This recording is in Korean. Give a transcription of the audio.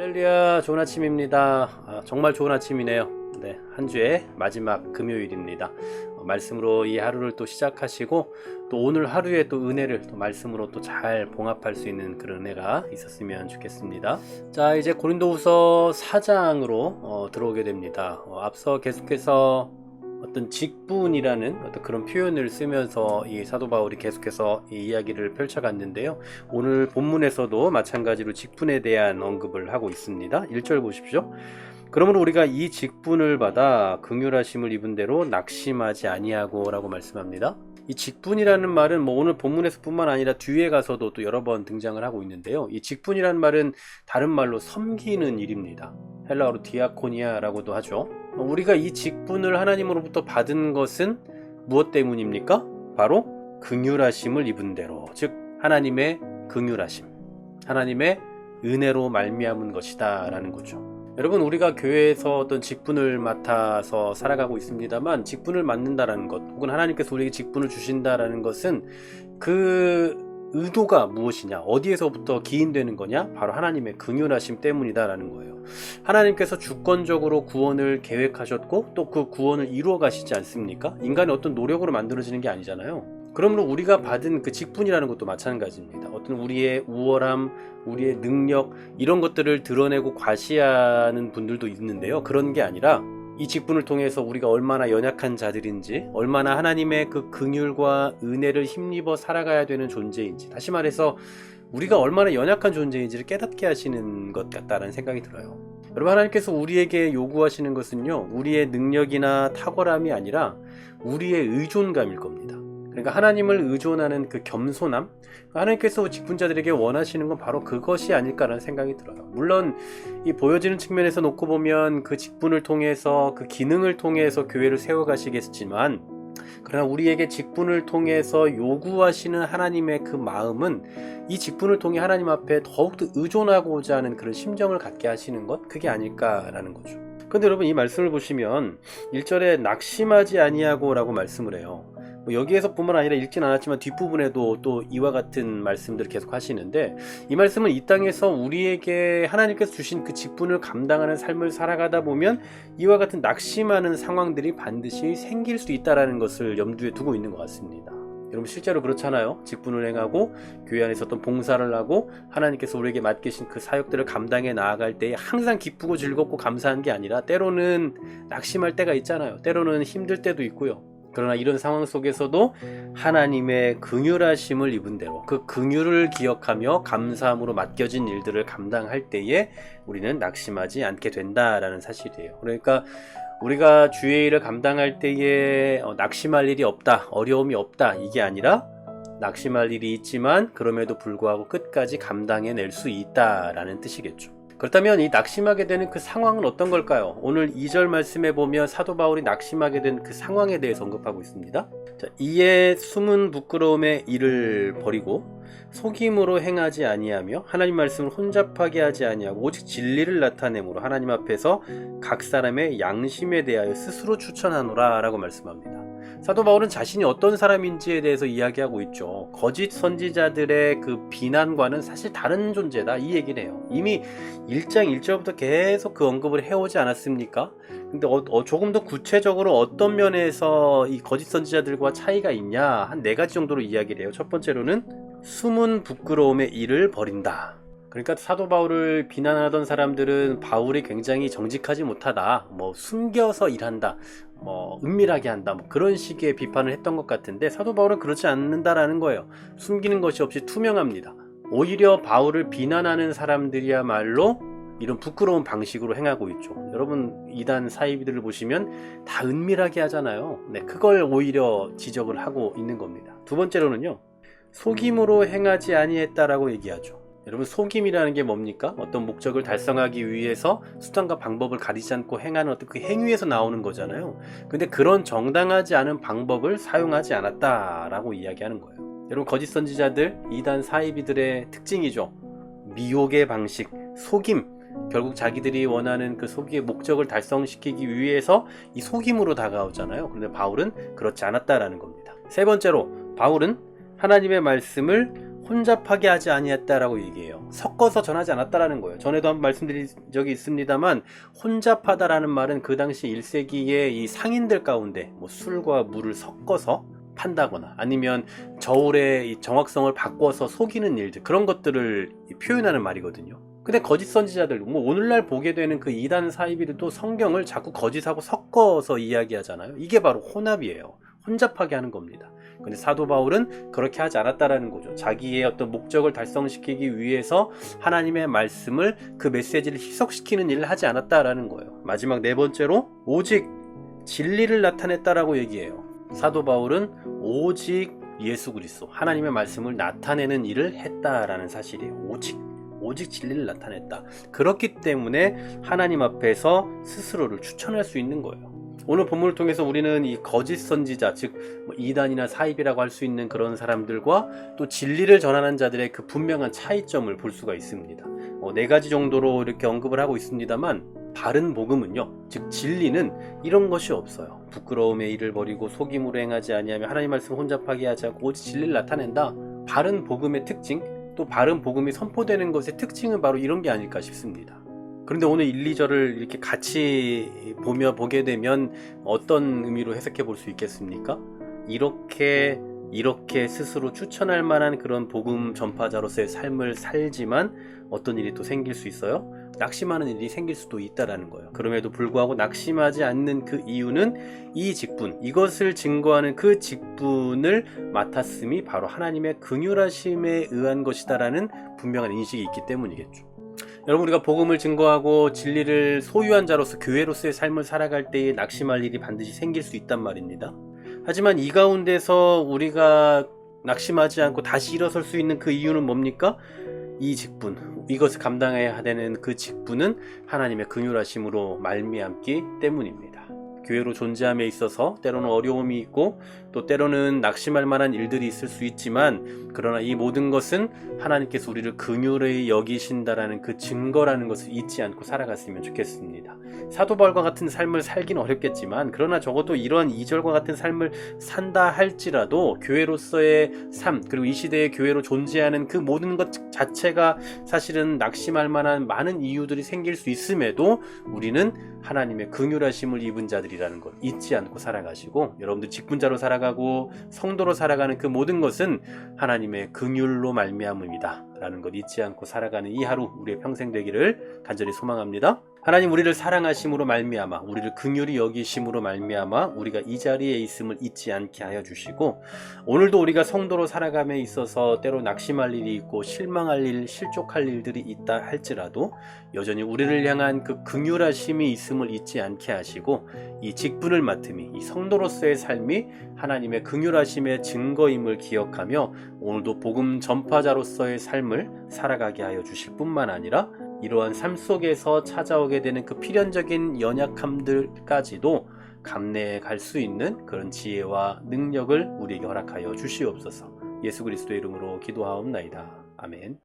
할렐루야, 좋은 아침입니다. 정말 좋은 아침이네요. 네, 한 주의 마지막 금요일입니다. 말씀으로 이 하루를 또 시작하시고 또 오늘 하루에 또 은혜를 또 말씀으로 또 잘 봉합할 수 있는 그런 은혜가 있었으면 좋겠습니다. 자, 이제 고린도후서 4장으로 들어오게 됩니다. 앞서 계속해서 어떤 직분이라는 어떤 그런 표현을 쓰면서 이 사도 바울이 계속해서 이 이야기를 펼쳐갔는데요. 오늘 본문에서도 마찬가지로 직분에 대한 언급을 하고 있습니다. 1절 보십시오. 그러므로 우리가 이 직분을 받아 긍휼하심을 입은 대로 낙심하지 아니하고 라고 말씀합니다. 이 직분이라는 말은 오늘 본문에서 뿐만 아니라 뒤에 가서도 또 여러 번 등장을 하고 있는데요. 이 직분이라는 말은 다른 말로 섬기는 일입니다. 헬라어로 디아코니아라고도 하죠. 우리가 이 직분을 하나님으로부터 받은 것은 무엇 때문입니까? 바로 긍휼하심을 입은 대로, 즉 하나님의 긍휼하심, 하나님의 은혜로 말미암은 것이다 라는 거죠. 여러분, 우리가 교회에서 어떤 직분을 맡아서 살아가고 있습니다만, 직분을 맡는다라는 것, 혹은 하나님께서 우리에게 직분을 주신다라는 것은 그 의도가 무엇이냐, 어디에서부터 기인되는 거냐? 바로 하나님의 긍휼하심 때문이다라는 거예요. 하나님께서 주권적으로 구원을 계획하셨고 또 그 구원을 이루어 가시지 않습니까? 인간의 어떤 노력으로 만들어지는 게 아니잖아요. 그러므로 우리가 받은 그 직분이라는 것도 마찬가지입니다. 어떤 우리의 우월함, 우리의 능력, 이런 것들을 드러내고 과시하는 분들도 있는데요. 그런 게 아니라 이 직분을 통해서 우리가 얼마나 연약한 자들인지, 얼마나 하나님의 그 긍휼과 은혜를 힘입어 살아가야 되는 존재인지, 다시 말해서 우리가 얼마나 연약한 존재인지를 깨닫게 하시는 것 같다는 생각이 들어요. 여러분, 하나님께서 우리에게 요구하시는 것은요, 우리의 능력이나 탁월함이 아니라 우리의 의존감일 겁니다. 그러니까 하나님을 의존하는 그 겸손함, 하나님께서 직분자들에게 원하시는 건 바로 그것이 아닐까라는 생각이 들어요. 물론 이 보여지는 측면에서 놓고 보면 그 직분을 통해서, 그 기능을 통해서 교회를 세워가시겠지만, 그러나 우리에게 직분을 통해서 요구하시는 하나님의 그 마음은 이 직분을 통해 하나님 앞에 더욱더 의존하고자 하는 그런 심정을 갖게 하시는 것, 그게 아닐까라는 거죠. 그런데 여러분, 이 말씀을 보시면 1절에 낙심하지 아니하고 라고 말씀을 해요. 여기에서 뿐만 아니라 읽진 않았지만 뒷부분에도 또 이와 같은 말씀들을 계속 하시는데, 이 말씀은 이 땅에서 우리에게 하나님께서 주신 그 직분을 감당하는 삶을 살아가다 보면 이와 같은 낙심하는 상황들이 반드시 생길 수 있다는 것을 염두에 두고 있는 것 같습니다. 여러분, 실제로 그렇잖아요. 직분을 행하고 교회 안에서 어떤 봉사를 하고 하나님께서 우리에게 맡기신 그 사역들을 감당해 나아갈 때에 항상 기쁘고 즐겁고 감사한 게 아니라 때로는 낙심할 때가 있잖아요. 때로는 힘들 때도 있고요. 그러나 이런 상황 속에서도 하나님의 긍휼하심을 입은 대로 그 긍휼을 기억하며 감사함으로 맡겨진 일들을 감당할 때에 우리는 낙심하지 않게 된다라는 사실이에요. 그러니까 우리가 주의 일을 감당할 때에 낙심할 일이 없다, 어려움이 없다, 이게 아니라 낙심할 일이 있지만 그럼에도 불구하고 끝까지 감당해낼 수 있다라는 뜻이겠죠. 그렇다면 이 낙심하게 되는 그 상황은 어떤 걸까요? 오늘 2절 말씀에 보면 사도 바울이 낙심하게 된 그 상황에 대해서 언급하고 있습니다. 자, 이에 숨은 부끄러움의 일을 버리고 속임으로 행하지 아니하며 하나님 말씀을 혼잡하게 하지 아니하고 오직 진리를 나타내므로 하나님 앞에서 각 사람의 양심에 대하여 스스로 추천하노라 라고 말씀합니다. 사도 바울은 자신이 어떤 사람인지에 대해서 이야기하고 있죠. 거짓 선지자들의 그 비난과는 사실 다른 존재다, 이 얘기를 해요. 이미 1장 1절부터 계속 그 언급을 해오지 않았습니까? 근데 조금 더 구체적으로 어떤 면에서 이 거짓 선지자들과 차이가 있냐, 한 4가지 정도로 이야기를 해요. 첫 번째로는 숨은 부끄러움의 일을 버린다. 그러니까 사도 바울을 비난하던 사람들은 바울이 굉장히 정직하지 못하다, 숨겨서 일한다, 은밀하게 한다, 그런 식의 비판을 했던 것 같은데, 사도 바울은 그렇지 않는다라는 거예요. 숨기는 것이 없이 투명합니다. 오히려 바울을 비난하는 사람들이야말로 이런 부끄러운 방식으로 행하고 있죠. 여러분, 이단 사이비들을 보시면 다 은밀하게 하잖아요. 네, 그걸 오히려 지적을 하고 있는 겁니다. 두 번째로는요, 속임으로 행하지 아니했다라고 얘기하죠. 여러분, 속임이라는 게 뭡니까? 어떤 목적을 달성하기 위해서 수단과 방법을 가리지 않고 행하는 어떤 그 행위에서 나오는 거잖아요. 근데 그런 정당하지 않은 방법을 사용하지 않았다라고 이야기하는 거예요. 여러분, 거짓 선지자들, 이단 사이비들의 특징이죠. 미혹의 방식, 속임. 결국 자기들이 원하는 그 속임의 목적을 달성시키기 위해서 이 속임으로 다가오잖아요. 그런데 바울은 그렇지 않았다라는 겁니다. 세 번째로, 바울은 하나님의 말씀을 혼잡하게 하지 아니했다라고 얘기해요. 섞어서 전하지 않았다라는 거예요. 전에도 한번 말씀드린 적이 있습니다만 혼잡하다라는 말은 그 당시 1세기의 이 상인들 가운데 뭐 술과 물을 섞어서 판다거나 아니면 저울의 이 정확성을 바꿔서 속이는 일들, 그런 것들을 표현하는 말이거든요. 근데 거짓 선지자들, 뭐 오늘날 보게 되는 그 이단 사이비들도 성경을 자꾸 거짓하고 섞어서 이야기하잖아요. 이게 바로 혼합이에요. 혼잡하게 하는 겁니다. 근데 사도 바울은 그렇게 하지 않았다라는 거죠. 자기의 어떤 목적을 달성시키기 위해서 하나님의 말씀을, 그 메시지를 희석시키는 일을 하지 않았다라는 거예요. 마지막 네 번째로 오직 진리를 나타냈다라고 얘기해요. 사도 바울은 오직 예수 그리스도, 하나님의 말씀을 나타내는 일을 했다라는 사실이에요. 오직 진리를 나타냈다. 그렇기 때문에 하나님 앞에서 스스로를 추천할 수 있는 거예요. 오늘 본문을 통해서 우리는 이 거짓 선지자, 즉 이단이나 사입이라고 할 수 있는 그런 사람들과 또 진리를 전하는 자들의 그 분명한 차이점을 볼 수가 있습니다. 네 가지 정도로 이렇게 언급을 하고 있습니다만, 바른 복음은요, 즉 진리는 이런 것이 없어요. 부끄러움의 일을 버리고 속임으로 행하지 아니하며 하나님 말씀을 혼잡하게 하지 않고 오직 진리를 나타낸다. 바른 복음의 특징, 또 바른 복음이 선포되는 것의 특징은 바로 이런 게 아닐까 싶습니다. 그런데 오늘 1, 2절을 이렇게 같이 보게 되면 어떤 의미로 해석해 볼 수 있겠습니까? 이렇게 스스로 추천할 만한 그런 복음 전파자로서의 삶을 살지만 어떤 일이 또 생길 수 있어요? 낙심하는 일이 생길 수도 있다라는 거예요. 그럼에도 불구하고 낙심하지 않는 그 이유는 이 직분, 이것을 증거하는 그 직분을 맡았음이 바로 하나님의 긍휼하심에 의한 것이다라는 분명한 인식이 있기 때문이겠죠. 여러분, 우리가 복음을 증거하고 진리를 소유한 자로서 교회로서의 삶을 살아갈 때에 낙심할 일이 반드시 생길 수 있단 말입니다. 하지만 이 가운데서 우리가 낙심하지 않고 다시 일어설 수 있는 그 이유는 뭡니까? 이 직분, 이것을 감당해야 되는 그 직분은 하나님의 긍휼하심으로 말미암기 때문입니다. 교회로 존재함에 있어서 때로는 어려움이 있고 또 때로는 낙심할 만한 일들이 있을 수 있지만, 그러나 이 모든 것은 하나님께서 우리를 긍휼히 여기신다라는 그 증거라는 것을 잊지 않고 살아갔으면 좋겠습니다. 사도 바울과 같은 삶을 살기는 어렵겠지만, 그러나 적어도 이러한 2절과 같은 삶을 산다 할지라도 교회로서의 삶, 그리고 이 시대의 교회로 존재하는 그 모든 것 자체가 사실은 낙심할 만한 많은 이유들이 생길 수 있음에도 우리는 하나님의 긍휼하심을 입은 자들이라는 걸 잊지 않고 살아가시고, 여러분들 직분자로 살아가고 성도로 살아가는 그 모든 것은 하나님의 긍휼로 말미암음이다 라는 걸 잊지 않고 살아가는 이 하루, 우리의 평생 되기를 간절히 소망합니다. 하나님, 우리를 사랑하심으로 말미암아, 우리를 긍휼히 여기심으로 말미암아 우리가 이 자리에 있음을 잊지 않게 하여 주시고, 오늘도 우리가 성도로 살아감에 있어서 때로 낙심할 일이 있고 실망할 일, 실족할 일들이 있다 할지라도 여전히 우리를 향한 그 긍휼하심이 있음을 잊지 않게 하시고, 이 직분을 맡음이, 이 성도로서의 삶이 하나님의 긍휼하심의 증거임을 기억하며 오늘도 복음 전파자로서의 삶을 살아가게 하여 주실 뿐만 아니라 이러한 삶 속에서 찾아오게 되는 그 필연적인 연약함들까지도 감내해 갈 수 있는 그런 지혜와 능력을 우리에게 허락하여 주시옵소서. 예수 그리스도의 이름으로 기도하옵나이다. 아멘.